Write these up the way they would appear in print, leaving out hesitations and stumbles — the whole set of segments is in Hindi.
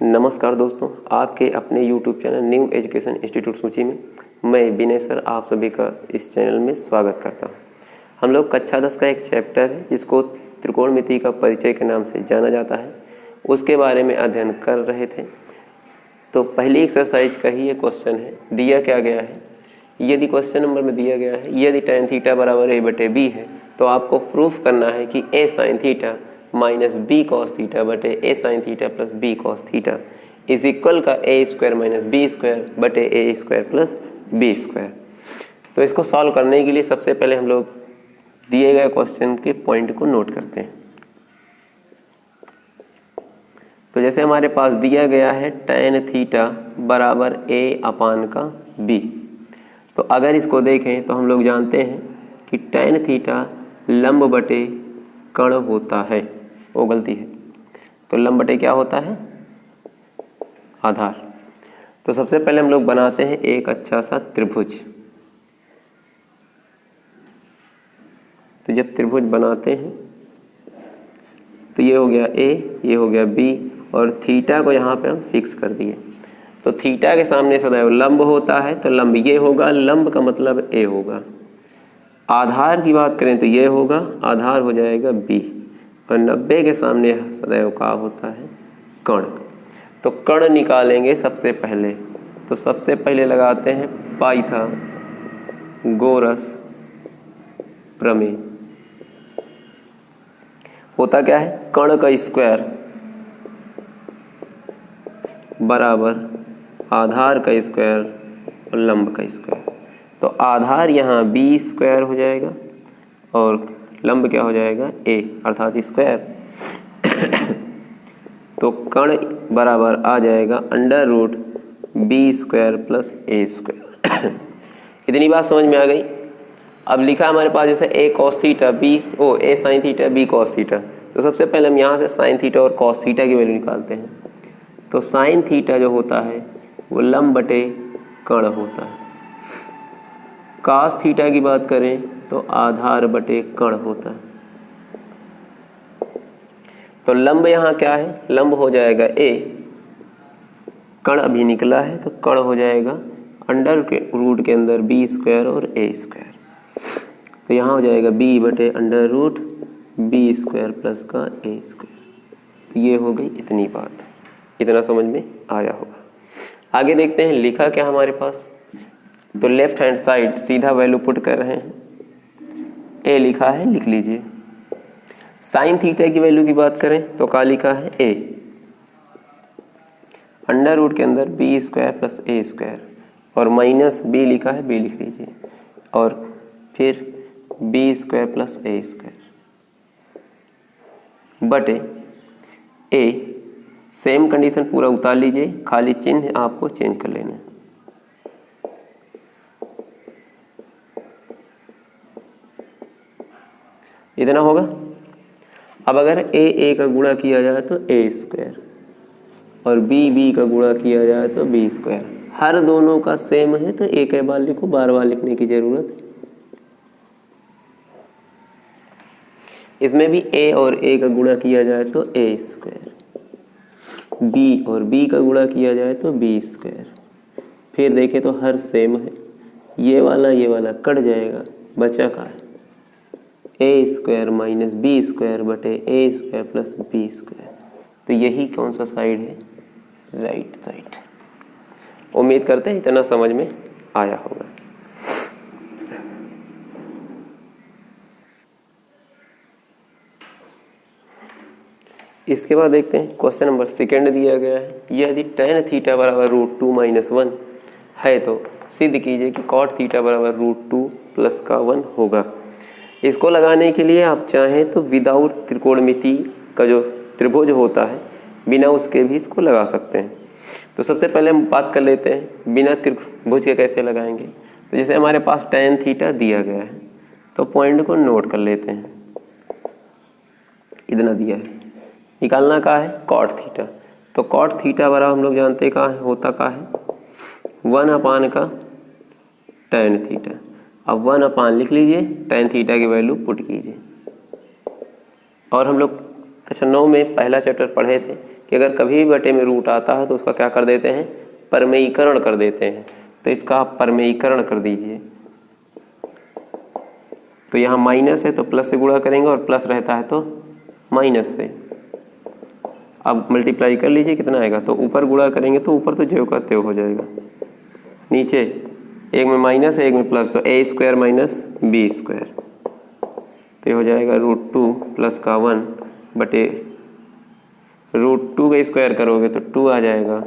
नमस्कार दोस्तों, आपके अपने YouTube channel new education institute सूची में मैं विनय सर आप सभी का इस चैनल में स्वागत करता हूं। हम लोग कक्षा 10 का एक चैप्टर है जिसको त्रिकोणमिति का परिचय के नाम से जाना जाता है, उसके बारे में अध्ययन कर रहे थे। तो पहली एक्सरसाइज का ही ये क्वेश्चन है। दिया क्या गया है, यदि क्वेश्चन नंबर में दिया गया है यदि tan थीटा बराबर a/b है तो आपको प्रूफ करना है कि a sin theta minus B cos theta बटे A sine theta plus B cos theta is equal का A square minus B square बटे A square plus B square. तो इसको सॉल्व करने के लिए सबसे पहले हम लोग दिए गए क्वेश्चन के पॉइंट को नोट करते हैं। तो जैसे हमारे पास दिया गया है tan थीटा बराबर a अपान का b, तो अगर इसको देखें तो हम लोग जानते हैं कि tan थीटा लंब बटे कर्ण होता है। वो गलती है, तो लंब बटे क्या होता है, आधार। तो सबसे पहले हम लोग बनाते हैं एक अच्छा सा त्रिभुज। तो जब त्रिभुज बनाते हैं तो ये हो गया a, ये हो गया b और थीटा को यहाँ पे हम फिक्स कर दिए। तो थीटा के सामने सदैव लंब होता है, तो लंब ये होगा, लंब का मतलब a होगा। आधार की बात करें तो ये होगा, आधार हो जाएगा b और 90 के सामने सदैव का होता है कर्ण। तो कर्ण निकालेंगे सबसे पहले। तो सबसे पहले लगाते हैं पाइथागोरस प्रमेय। होता क्या है, कर्ण का स्क्वायर बराबर आधार का स्क्वायर और लंब का स्क्वायर। तो आधार यहाँ बी स्क्वायर हो जाएगा और लंब क्या हो जाएगा a अर्थात स्क्वायर। तो कर्ण बराबर आ जाएगा under root B square plus A square. इतनी बात समझ में आ गई। अब लिखा हमारे पास जैसे a cos theta a sin theta b cos theta. तो सबसे पहले हम यहाँ से sin थीटा और cos थीटा की वैल्यू निकालते हैं। तो sin थीटा जो होता है वो लंब बटे कर्ण होता है। cos थीटा की बात करें तो आधार बटे कर्ण होता है। तो लंब यहाँ क्या है, लंब हो जाएगा a, कर्ण अभी निकला है तो कर्ण हो जाएगा अंडर के रूट के अंदर बी स्क्वायर और ए स्क्वायर। तो यहाँ हो जाएगा b बटे under root B square plus का ए स्क्वायर। तो ये हो गई इतनी बात। इतना समझ में आया होगा। आगे देखते हैं लिखा क्या हमारे पास। तो लेफ्ट हैंड साइड सीधा वैल्यू पुट कर रहे हैं। a लिखा है, लिख लीजिए। साइन थीटा की वैल्यू की बात करें तो क्या लिखा है a, अंडर रूट के अंदर B square plus A square और माइनस b लिखा है, b लिख लीजिए और फिर B square plus A square बटे a। सेम कंडीशन पूरा उतार लीजिए, खाली चिन्ह आपको चेंज कर लेना है। इतना होगा। अब अगर a का गुणा किया जाए तो a स्क्वायर और b का गुणा किया जाए तो b स्क्वायर। हर दोनों का सेम है तो एक बार लिखो, बार बार लिखने की जरूरत। इसमें भी a और a का गुणा किया जाए तो a स्क्वायर, b और b का गुणा किया जाए तो b स्क्वायर। फिर देखें तो हर सेम है, ये वाला कट जाएगा, बचा का है ए स्क्वायर माइनस बी स्क्वायर बटे A square plus B square. तो यही कौन सा साइड है, राइट साइड। उम्मीद करते हैं इतना समझ में आया होगा। इसके बाद देखते हैं क्वेश्चन नंबर सेकेंड दिया गया है। यदि tan थीटा बराबर √2 - 1 है तो सिद्ध कीजिए कि cot थीटा बराबर √2 प्लस का 1 होगा। इसको लगाने के लिए आप चाहें तो विदाउट त्रिकोणमिति का जो त्रिभुज होता है बिना उसके भी इसको लगा सकते हैं। तो सबसे पहले हम बात कर लेते हैं बिना त्रिभुज के कैसे लगाएंगे। तो जैसे हमारे पास tan थीटा दिया गया है तो पॉइंट को नोट कर लेते हैं। इतना दिया है, निकालना का है cot थीटा। तो cot थीटा बराबर हम लोग जानते हैं कहाँ है, होता का है 1 अपान का tan थीटा। अब 1 अपान लिख लीजिए, tan थीटा की वैल्यू पुट कीजिए। और हम लोग कक्षा 9 में पहला चैप्टर पढ़े थे कि अगर कभी भी बटे में रूट आता है तो उसका क्या कर देते हैं, परमेयीकरण कर देते हैं। तो इसका आप परमेयीकरण कर दीजिए। तो यहाँ माइनस है तो प्लस से गुणा करेंगे और प्लस रहता है तो माइनस से। अब मल्टीप्लाई कर लीजिए कितना आएगा, तो ऊपर गुणा करेंगे तो ऊपर तो ज्यों का त्यों हो जाएगा, नीचे एक में माइनस है एक में प्लस, तो ए स्क्वायर माइनस बी स्क्वायर, तो ये हो जाएगा √2 प्लस का 1 बटे √2 का स्क्वायर करोगे तो 2 आ जाएगा।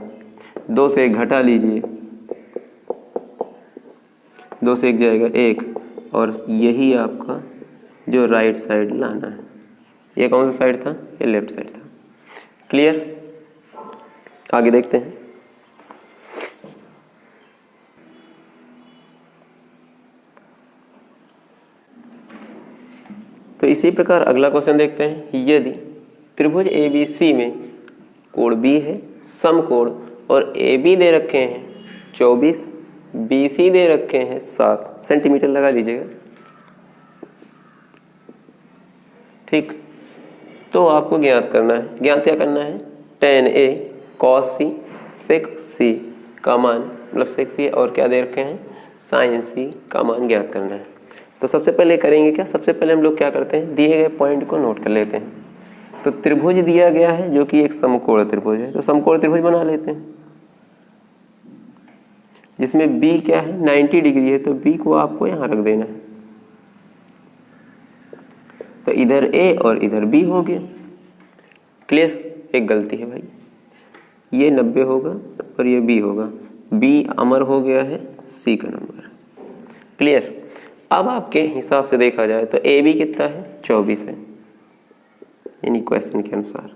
2 से 1 घटा लीजिए, 2 से 1 जाएगा 1, और यही आपका जो राइट साइड लाना है। ये कौन सा साइड था, ये लेफ्ट साइड था। क्लियर, आगे देखते हैं। तो इसी प्रकार अगला क्वेश्चन देखते हैं। यदि त्रिभुज ABC में कोण B है, समकोण, और AB दे रखे हैं 24, BC दे रखे हैं 7 सेंटीमीटर, लगा लीजिएगा, ठीक। तो आपको ज्ञात करना है, ज्ञात क्या करना है, tan A cos C sec C का मान, मतलब sec C और क्या दे रखे हैं, sin C का मान ज्ञात करना है। तो सबसे पहले करेंगे क्या, सबसे पहले हम लोग क्या करते हैं, दिए गए पॉइंट को नोट कर लेते हैं। तो त्रिभुज दिया गया है जो कि एक समकोण त्रिभुज है, तो समकोण त्रिभुज बना लेते हैं, जिसमें B क्या है, 90 डिग्री है, तो B को आपको यहाँ रख देना है। तो इधर A और इधर B हो गया। क्लियर, एक गलती है भाई, ये 90 होगा और ये B होगा, B अमर हो गया है C का नंबर। क्लियर, अब आपके हिसाब से देखा जाए तो AB कितना है, 24 है, यानी क्वेश्चन के अनुसार,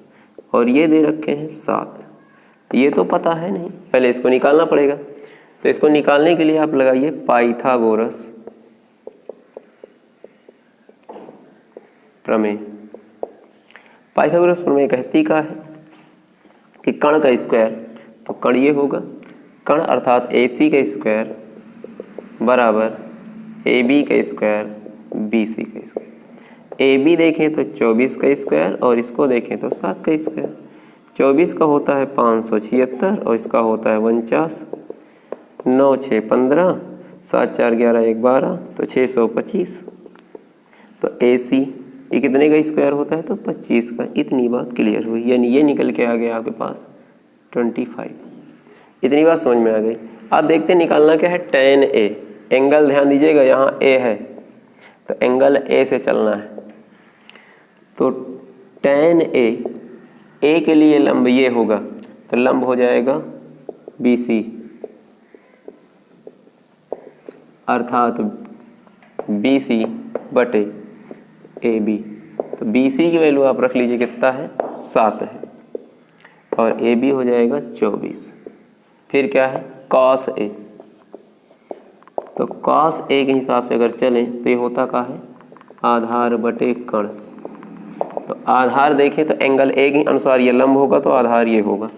और ये दे रखे हैं 7। ये तो पता है नहीं, पहले इसको निकालना पड़ेगा। तो इसको निकालने के लिए आप लगाइए पाइथागोरस प्रमेय। पाइथागोरस प्रमेय कहती का है कि कण का स्क्वायर, तो कण ये होगा, कण अर्थात AC का स्क्वायर बराबर AB का स्क्वायर BC का स्क्वायर। AB देखें तो 24 का स्क्वायर और इसको देखें तो 7 का स्क्वायर। 24 का होता है 576 और इसका होता है 49, 9 6 15, 7 4 11 1 12, तो 625। तो AC ये कितने का स्क्वायर होता है, तो 25 का। इतनी बात क्लियर हुई, यानी ये निकल के आ गया आपके पास 25। इतनी बात समझ में आ गई। अब देखते हैं निकालना क्या है, tan A। एंगल ध्यान दीजिएगा, यहाँ A है तो एंगल A से चलना है। तो tan A के लिए लंब ये होगा, तो लंब हो जाएगा BC, अर्थात BC बटे AB। तो BC की वैल्यू आप रख लीजिए कितना है, 7 है, और AB हो जाएगा 24। फिर क्या है, cos A। तो cos A के हिसाब से अगर चलें तो ये होता क्या है, आधार बटे कण। तो आधार देखें तो एंगल A के अनुसार ये लंब होगा, तो आधार ये होगा।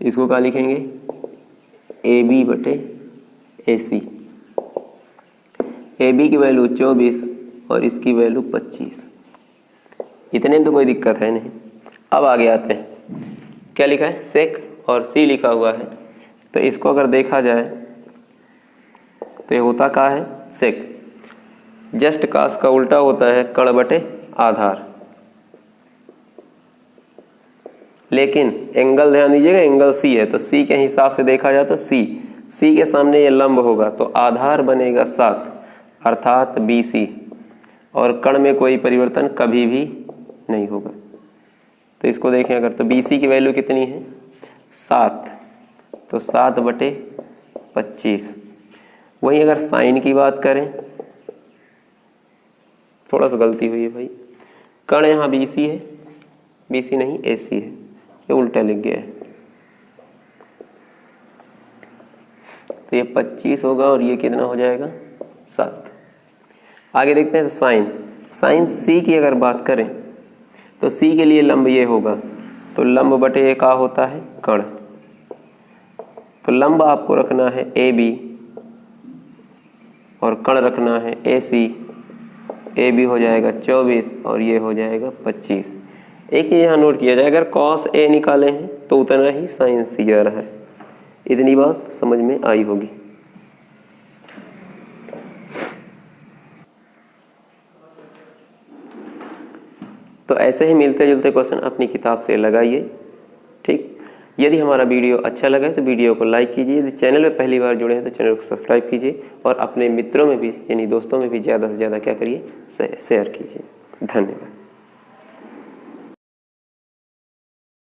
इसको क्या लिखेंगे, AB बटे AC। AB की वैल्यू 24 और इसकी वैल्यू 25। इतने में तो कोई दिक्कत है नहीं। अब आगे आते हैं, क्या लिखा है, सेक और C लिखा हुआ है। तो इसको अगर देखा जाए तो ये होता क्या है, सेक। जस्ट कास का उल्टा होता है कण बटे आधार। लेकिन एंगल ध्यान दीजिएगा, एंगल C है, तो C के हिसाब से देखा जाए तो C के सामने ये लंब होगा, तो आधार बनेगा 7 अर्थात BC, और कण में कोई परिवर्तन कभी भी नहीं होगा। तो इसको देखें अगर, तो BC की वैल्यू कितनी है, 7, तो 7 बटे 25। वहीं अगर साइन की बात करें, थोड़ा सा गलती हुई है भाई, कण यहाँ BC है, BC नहीं AC है, ये उल्टा लिख गया है। तो ये 25 होगा और ये कितना हो जाएगा, 7। आगे देखते हैं, तो साइन C की अगर बात करें तो C के लिए लंब ये होगा, तो लंब बटे का होता है कण। तो लंब आपको रखना है AB और कण रखना है AC। AB हो जाएगा 24 और ये हो जाएगा 25। एक चीज़ यहाँ नोट किया जाए, अगर कॉस ए निकाले हैं तो उतना ही साइन सी आ रहा है। इतनी बात समझ में आई होगी। तो ऐसे ही मिलते जुलते क्वेश्चन अपनी किताब से लगाइए। ठीक, यदि हमारा वीडियो अच्छा लगा तो वीडियो को लाइक कीजिए। यदि चैनल में पहली बार जुड़े हैं तो चैनल को सब्सक्राइब कीजिए और अपने मित्रों में भी यानी दोस्तों में भी ज़्यादा से ज़्यादा क्या करिए, शेयर कीजिए। धन्यवाद।